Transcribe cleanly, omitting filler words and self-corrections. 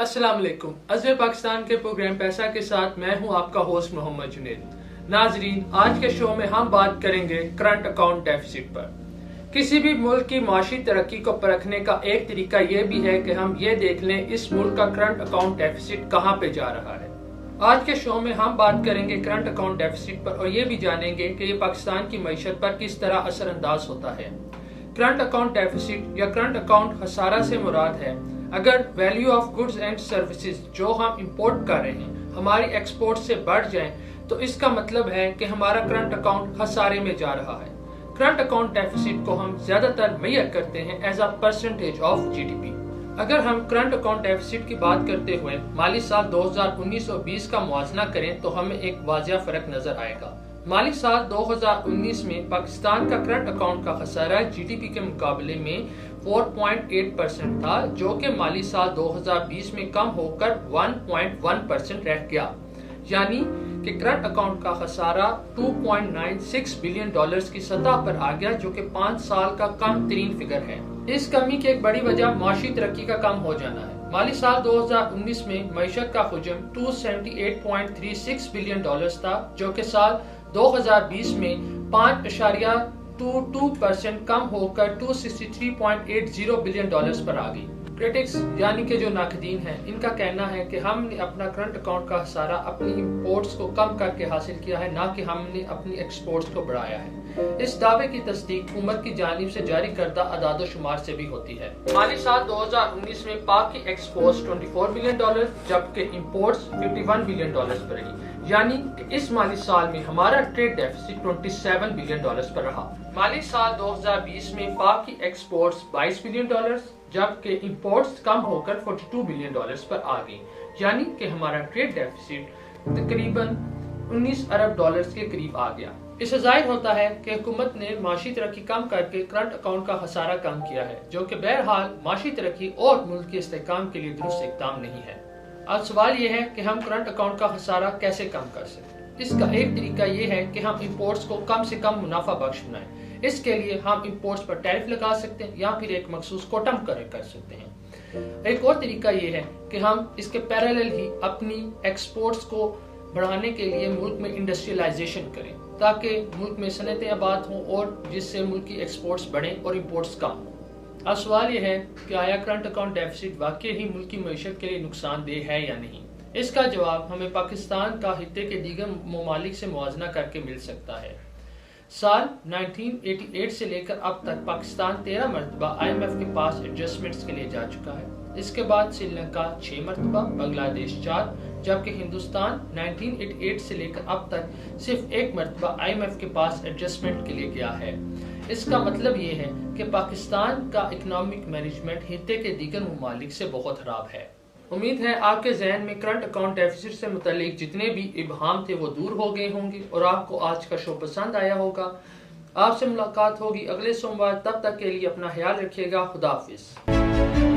अस्सलाम वालेकुम। अज़र पाकिस्तान के प्रोग्राम पैसा के साथ मैं हूं आपका होस्ट मोहम्मद जुनेद। नाजरीन, आज के शो में हम बात करेंगे करंट अकाउंट डेफिसिट पर। किसी भी मुल्क की माशी तरक्की को परखने का एक तरीका यह भी है कि हम ये देख लें इस मुल्क का करंट अकाउंट डेफिसिट कहाँ पे जा रहा है। आज के शो में हम बात करेंगे करंट अकाउंट डेफिसिट पर और ये भी जानेंगे कि ये पाकिस्तान की मईशत पर किस तरह असरअंदाज होता है। करंट अकाउंट डेफिसिट या करंट अकाउंट खसारा से मुराद है अगर value of goods and services जो हम इंपोर्ट कर रहे हैं हमारी एक्सपोर्ट से बढ़ जाएं तो इसका मतलब है कि हमारा करंट अकाउंट खसारे में जा रहा है। करंट अकाउंट डेफिसिट को हम ज्यादातर मेजर करते हैं as a percentage of GDP. अगर हम करंट अकाउंट डेफिसिट की बात करते हुए माली साल 2019-20 का मुआवजा करें तो हमें एक वाजिया फर्क नजर आएगा। माली साल 2019 में पाकिस्तान का करंट अकाउंट का खसारा जीडीपी के मुकाबले में 4.8% था, जो कि माली साल 2020 में कम होकर 1.1% रह गया। यानी कि करंट अकाउंट का खसारा 2.96 बिलियन डॉलर्स की सतह पर आ गया, जो कि 5 साल का कम तरीन फिगर है। इस कमी की एक बड़ी वजह माशी तरक्की का कम हो जाना है। माली साल 2019 में मईशत का हुजम 278.36 बिलियन डॉलर्स था, जो कि साल 2020 में 5.22% कम होकर 263.80 बिलियन डॉलर्स पर आ गई। क्रिटिक्स यानी कि जो नाकदीन हैं, इनका कहना है कि हमने अपना करंट अकाउंट का खसारा अपनी इंपोर्ट्स को कम करके हासिल किया है, ना कि हमने अपनी एक्सपोर्ट्स को बढ़ाया है। इस दावे की तस्दीक हुकूमत की जानिब से जारी करदा अदाद शुमार से भी होती है। माली साल 2019 में पाक की एक्सपोर्ट्स 24 बिलियन डॉलर जबकि इंपोर्ट्स 51 बिलियन डॉलर्स पर रही। यानी कि इस माली साल में हमारा ट्रेड डेफिसिट 27 बिलियन डॉलर्स पर रहा। माली साल 2020 में पाक की एक्सपोर्ट्स 22 बिलियन डॉलर्स जबकि इंपोर्ट्स कम होकर 42 बिलियन डॉलर्स पर आ गई। यानी कि हमारा ट्रेड डेफिसिट तकरीबन 19 अरब डॉलर्स के करीब आ गया। इससे जाहिर होता है कि हुकूमत ने माशी तरक्की कम करके करंट अकाउंट का खसारा कम किया है, जो कि बहरहाल माशी तरक्की और मुल्क के इस्तेहकाम के लिए दुरुस्त इक़दाम नहीं है। अब सवाल यह है कि हम करंट अकाउंट का खसारा कैसे कम कर सकते हैं। इसका एक तरीका यह है कि हम इंपोर्ट्स को कम से कम मुनाफा बख्श बनाएं। इसके लिए हम इंपोर्ट्स पर टैरिफ लगा सकते हैं या फिर एक मखसूस कोटम कर सकते हैं। एक और तरीका यह है कि हम इसके पैरेलल ही अपनी एक्सपोर्ट्स को बढ़ाने के लिए मुल्क में इंडस्ट्रियलाइजेशन करें ताकि मुल्क में सनतें आबाद हों और जिससे मुल्क की एक्सपोर्ट्स बढ़ें और इंपोर्ट्स कम हों। अब सवाल यह है कि आया करंट अकाउंट डेफिसिट वाकई ही मुल्क की मईशत के लिए नुकसानदेह है या नहीं। इसका जवाब हमें पाकिस्तान का हित्ते के दीगर ममालिक से मुआवजा करके मिल सकता है। साल 1988 से लेकर अब तक पाकिस्तान 13 मरतबा IMF के पास एडजस्टमेंट्स के लिए जा चुका है। इसके बाद श्रीलंका 6 मरतबा, बांग्लादेश 4, जबकि हिंदुस्तान 1988 से लेकर अब तक सिर्फ 1 मरतबा IMF के पास एडजस्टमेंट के लिए गया है। इसका मतलब ये है कि पाकिस्तान का इकोनॉमिक मैनेजमेंट हित्ते के दीगर ममालिक से बहुत खराब है। उम्मीद है आपके जहन में करंट अकाउंट डेफिसिट से मुतालिक जितने भी इबहाम थे वो दूर हो गए होंगे और आपको आज का शो पसंद आया होगा। आपसे मुलाकात होगी अगले सोमवार, तब तक के लिए अपना ख्याल रखिएगा। खुदा हाफिज।